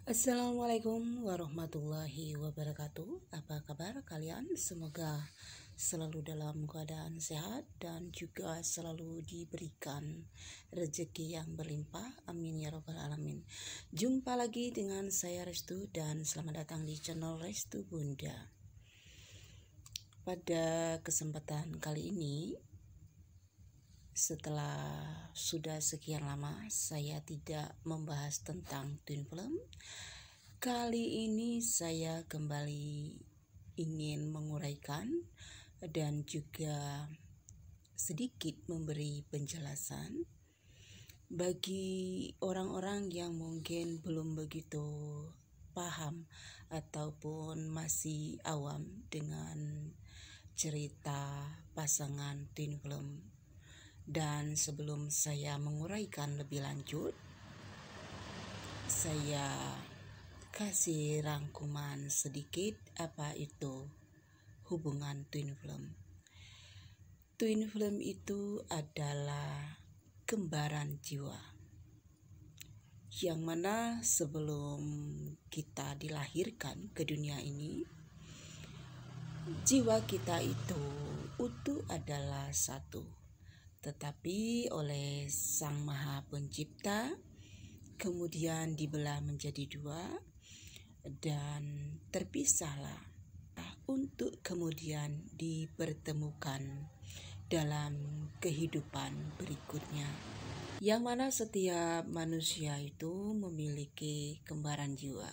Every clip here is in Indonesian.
Assalamualaikum warahmatullahi wabarakatuh. Apa kabar kalian? Semoga selalu dalam keadaan sehat dan juga selalu diberikan rezeki yang berlimpah. Amin ya rabbal alamin. Jumpa lagi dengan saya Restu dan selamat datang di channel Restu Bunda. Pada kesempatan kali ini, setelah sudah sekian lama saya tidak membahas tentang twin flame, kali ini saya kembali ingin menguraikan dan juga sedikit memberi penjelasan bagi orang-orang yang mungkin belum begitu paham ataupun masih awam dengan cerita pasangan twin flame. Dan sebelum saya menguraikan lebih lanjut, saya kasih rangkuman sedikit apa itu hubungan twin flame. Twin flame itu adalah kembaran jiwa, yang mana sebelum kita dilahirkan ke dunia ini, jiwa kita itu utuh adalah satu. Tetapi oleh Sang Maha Pencipta kemudian dibelah menjadi dua dan terpisahlah untuk kemudian dipertemukan dalam kehidupan berikutnya, yang mana setiap manusia itu memiliki kembaran jiwa.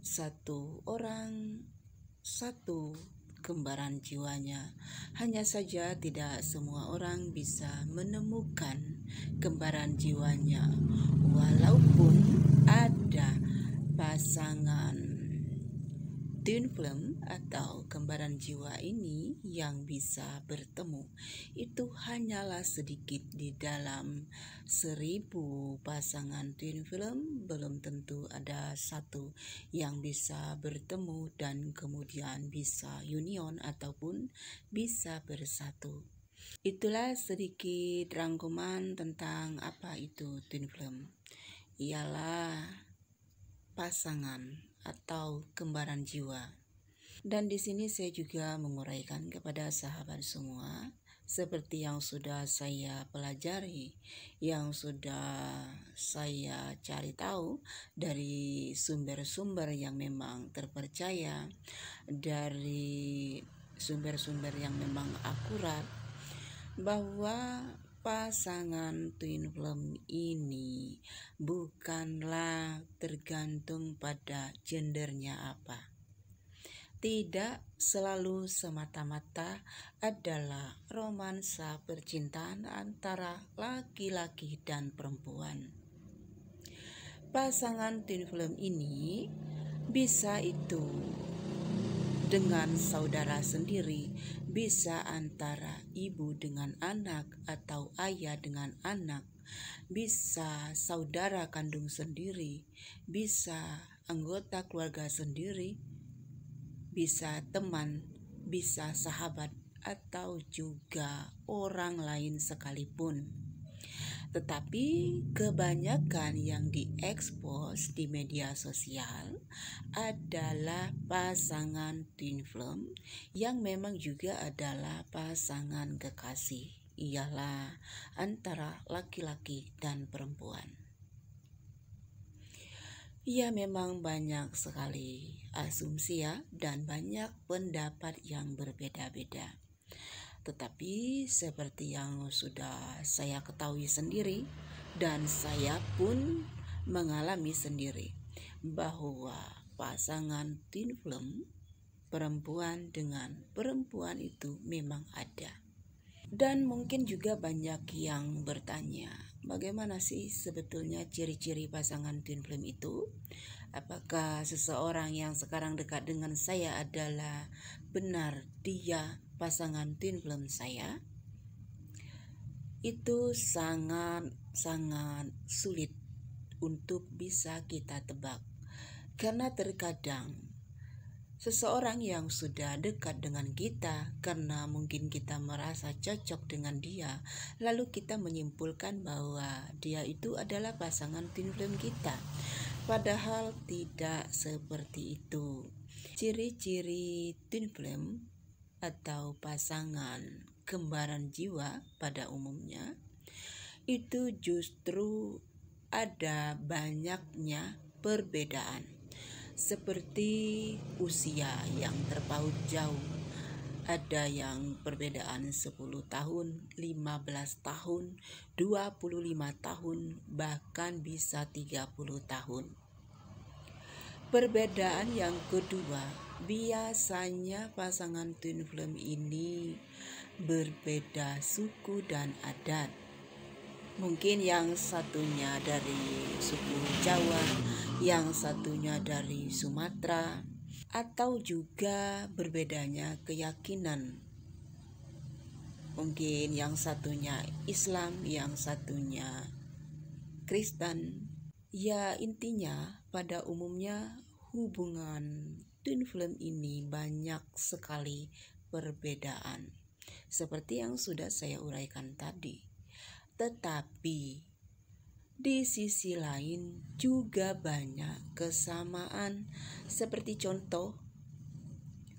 Satu orang, satu kembaran jiwanya. Hanya saja tidak semua orang bisa menemukan kembaran jiwanya, walaupun ada pasangan twin flame atau kembaran jiwa ini yang bisa bertemu. Itu hanyalah sedikit di dalam 1000 pasangan twin flame, belum tentu ada satu yang bisa bertemu dan kemudian bisa union ataupun bisa bersatu. Itulah sedikit rangkuman tentang apa itu twin flame. Ialah pasangan atau kembaran jiwa. Dan di sini saya juga menguraikan kepada sahabat semua seperti yang sudah saya pelajari, yang sudah saya cari tahu dari sumber-sumber yang memang terpercaya, dari sumber-sumber yang memang akurat, bahwa pasangan twin flame ini bukanlah tergantung pada gendernya apa. Tidak selalu semata-mata adalah romansa percintaan antara laki-laki dan perempuan. Pasangan twin flame ini bisa itu dengan saudara sendiri, bisa antara ibu dengan anak atau ayah dengan anak, bisa saudara kandung sendiri, bisa anggota keluarga sendiri, bisa teman, bisa sahabat, atau juga orang lain sekalipun. Tetapi kebanyakan yang diekspos di media sosial adalah pasangan twin flame yang memang juga adalah pasangan kekasih, ialah antara laki-laki dan perempuan. Ya, memang banyak sekali asumsi ya, dan banyak pendapat yang berbeda-beda. Tetapi seperti yang sudah saya ketahui sendiri dan saya pun mengalami sendiri, bahwa pasangan twin flame perempuan dengan perempuan itu memang ada. Dan mungkin juga banyak yang bertanya, bagaimana sih sebetulnya ciri-ciri pasangan twin flame itu? Apakah seseorang yang sekarang dekat dengan saya adalah benar dia pasangan twin flame saya? Itu sangat sulit untuk bisa kita tebak, karena terkadang seseorang yang sudah dekat dengan kita karena mungkin kita merasa cocok dengan dia, lalu kita menyimpulkan bahwa dia itu adalah pasangan twin flame kita. Padahal tidak seperti itu. Ciri-ciri twin flame atau pasangan kembaran jiwa pada umumnya itu justru ada banyaknya perbedaan, seperti usia yang terpaut jauh. Ada yang perbedaan 10 tahun, 15 tahun, 25 tahun, bahkan bisa 30 tahun. Perbedaan yang kedua, biasanya pasangan twin flame ini berbeda suku dan adat. Mungkin yang satunya dari suku Jawa, yang satunya dari Sumatera, atau juga berbedanya keyakinan. Mungkin yang satunya Islam, yang satunya Kristen. Ya, intinya pada umumnya hubungan twin flame ini banyak sekali perbedaan, seperti yang sudah saya uraikan tadi. Tetapi di sisi lain juga banyak kesamaan, seperti contoh,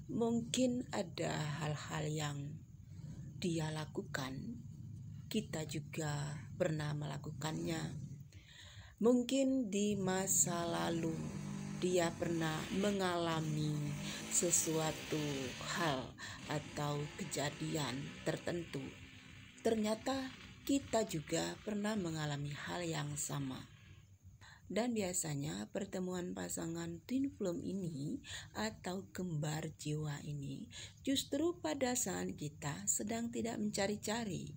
mungkin ada hal-hal yang dia lakukan, kita juga pernah melakukannya. Mungkin di masa lalu dia pernah mengalami sesuatu hal atau kejadian tertentu. Ternyata kita juga pernah mengalami hal yang sama. Dan biasanya pertemuan pasangan twin flame ini atau kembar jiwa ini justru pada saat kita sedang tidak mencari-cari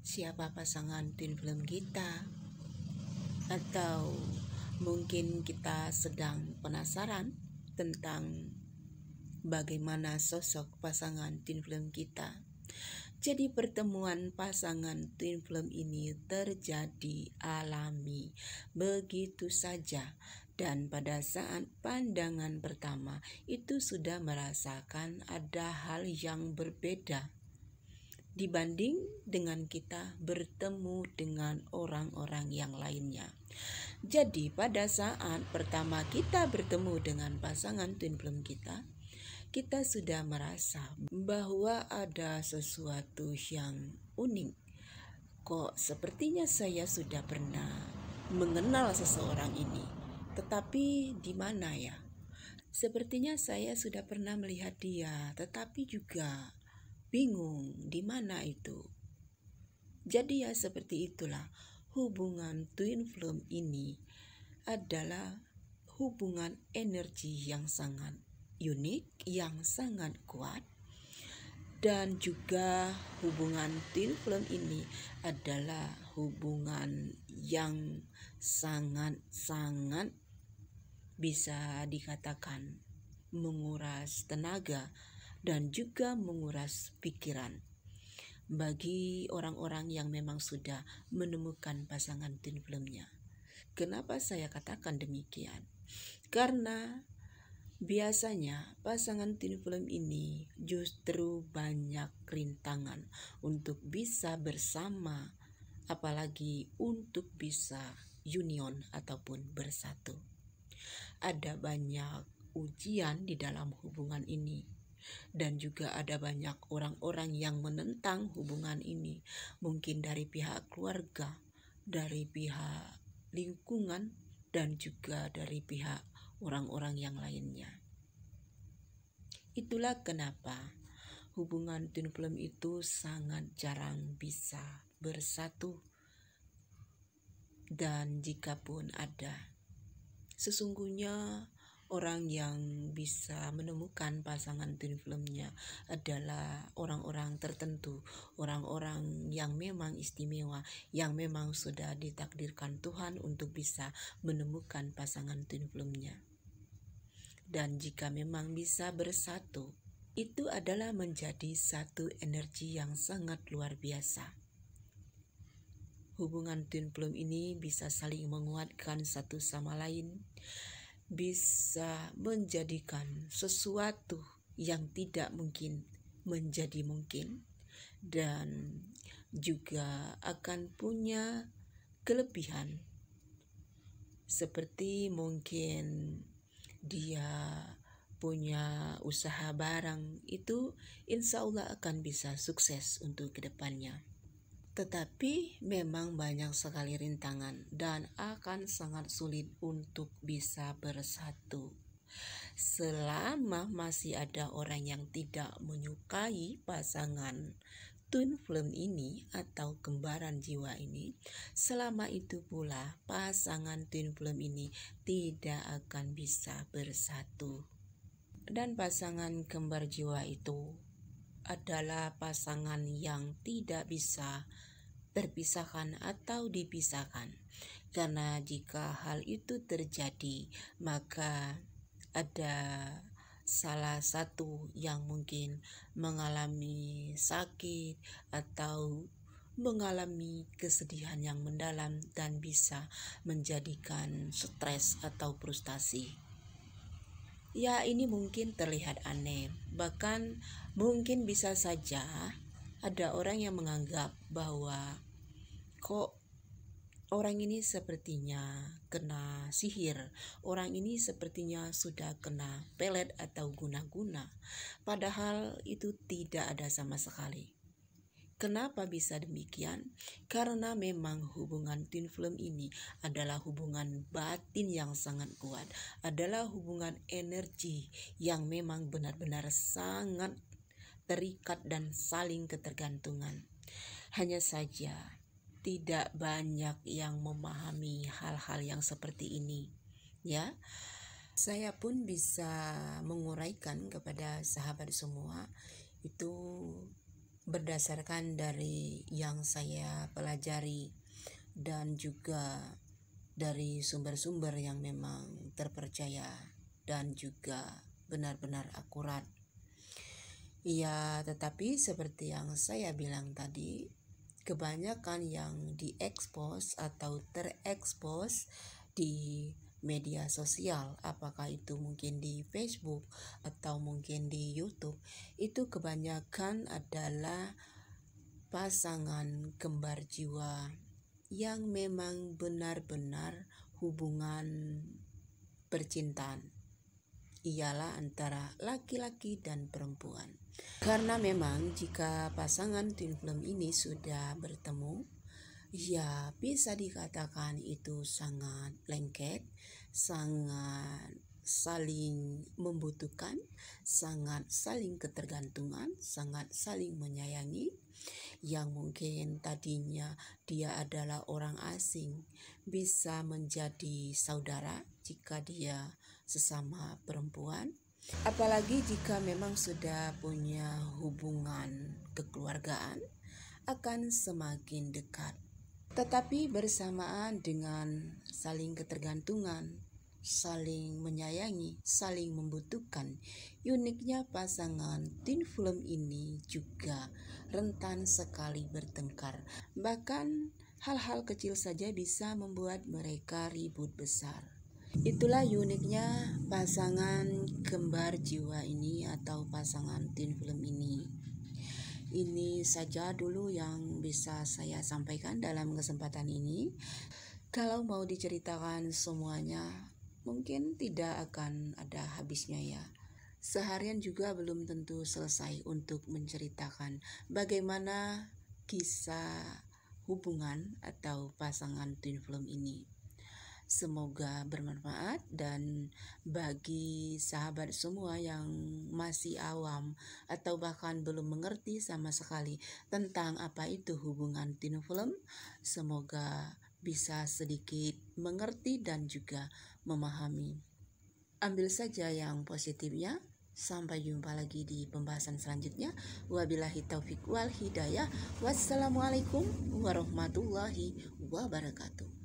siapa pasangan twin flame kita, atau mungkin kita sedang penasaran tentang bagaimana sosok pasangan twin flame kita. Jadi pertemuan pasangan twin flame ini terjadi alami begitu saja, dan pada saat pandangan pertama itu sudah merasakan ada hal yang berbeda dibanding dengan kita bertemu dengan orang-orang yang lainnya. Jadi pada saat pertama kita bertemu dengan pasangan twin flame kita sudah merasa bahwa ada sesuatu yang unik. Kok sepertinya saya sudah pernah mengenal seseorang ini, tetapi di mana ya? Sepertinya saya sudah pernah melihat dia, tetapi juga bingung di mana itu. Jadi ya seperti itulah hubungan twin flame ini adalah hubungan energi yang sangat unik, yang sangat kuat. Dan juga hubungan twin flame ini adalah hubungan yang sangat-sangat bisa dikatakan menguras tenaga dan juga menguras pikiran bagi orang-orang yang memang sudah menemukan pasangan twin flame-nya. Kenapa saya katakan demikian? Karena biasanya pasangan twin flame ini justru banyak rintangan untuk bisa bersama, apalagi untuk bisa union ataupun bersatu. Ada banyak ujian di dalam hubungan ini, dan juga ada banyak orang-orang yang menentang hubungan ini, mungkin dari pihak keluarga, dari pihak lingkungan, dan juga dari pihak orang-orang yang lainnya. Itulah kenapa hubungan twin flame itu sangat jarang bisa bersatu, dan jika pun ada, sesungguhnya orang yang bisa menemukan pasangan twin flame-nya adalah orang-orang tertentu, orang-orang yang memang istimewa, yang memang sudah ditakdirkan Tuhan untuk bisa menemukan pasangan twin flame-nya. Dan jika memang bisa bersatu, itu adalah menjadi satu energi yang sangat luar biasa. Hubungan twin flame ini bisa saling menguatkan satu sama lain, bisa menjadikan sesuatu yang tidak mungkin menjadi mungkin, dan juga akan punya kelebihan Seperti mungkin dia punya usaha barang, itu insya Allah akan bisa sukses untuk kedepannya. Tetapi memang banyak sekali rintangan dan akan sangat sulit untuk bisa bersatu. Selama masih ada orang yang tidak menyukai pasangan twin flame ini atau kembaran jiwa ini, selama itu pula pasangan twin flame ini tidak akan bisa bersatu. Dan pasangan kembar jiwa itu adalah pasangan yang tidak bisa terpisahkan atau dipisahkan. Karena jika hal itu terjadi, maka ada salah satu yang mungkin mengalami sakit atau mengalami kesedihan yang mendalam dan bisa menjadikan stres atau frustasi. Ya, ini mungkin terlihat aneh, bahkan mungkin bisa saja ada orang yang menganggap bahwa kok orang ini sepertinya kena sihir, orang ini sepertinya sudah kena pelet atau guna-guna, padahal itu tidak ada sama sekali. Kenapa bisa demikian? Karena memang hubungan twin flame ini adalah hubungan batin yang sangat kuat, adalah hubungan energi yang memang benar-benar sangat terikat dan saling ketergantungan. Hanya saja tidak banyak yang memahami hal-hal yang seperti ini, ya. Saya pun bisa menguraikan kepada sahabat semua itu berdasarkan dari yang saya pelajari dan juga dari sumber-sumber yang memang terpercaya dan juga benar-benar akurat. Ya, tetapi seperti yang saya bilang tadi, kebanyakan yang diekspos atau terekspos di media sosial, apakah itu mungkin di Facebook atau mungkin di YouTube, itu kebanyakan adalah pasangan kembar jiwa yang memang benar-benar hubungan percintaan ialah antara laki-laki dan perempuan. Karena memang jika pasangan twin flame ini sudah bertemu, ya bisa dikatakan itu sangat lengket, sangat saling membutuhkan, sangat saling ketergantungan, sangat saling menyayangi. Yang mungkin tadinya dia adalah orang asing bisa menjadi saudara jika dia sesama perempuan. Apalagi jika memang sudah punya hubungan kekeluargaan, akan semakin dekat. Tetapi bersamaan dengan saling ketergantungan, saling menyayangi, saling membutuhkan, uniknya pasangan twin flame ini juga rentan sekali bertengkar. Bahkan hal-hal kecil saja bisa membuat mereka ribut besar. Itulah uniknya pasangan kembar jiwa ini atau pasangan twin flame ini. Ini saja dulu yang bisa saya sampaikan dalam kesempatan ini. Kalau mau diceritakan semuanya, mungkin tidak akan ada habisnya ya. Seharian juga belum tentu selesai untuk menceritakan bagaimana kisah hubungan atau pasangan twin flame ini. Semoga bermanfaat, dan bagi sahabat semua yang masih awam atau bahkan belum mengerti sama sekali tentang apa itu hubungan twin flame, semoga bisa sedikit mengerti dan juga memahami. Ambil saja yang positifnya. Sampai jumpa lagi di pembahasan selanjutnya. Wabillahi taufik wal hidayah. Wassalamualaikum warahmatullahi wabarakatuh.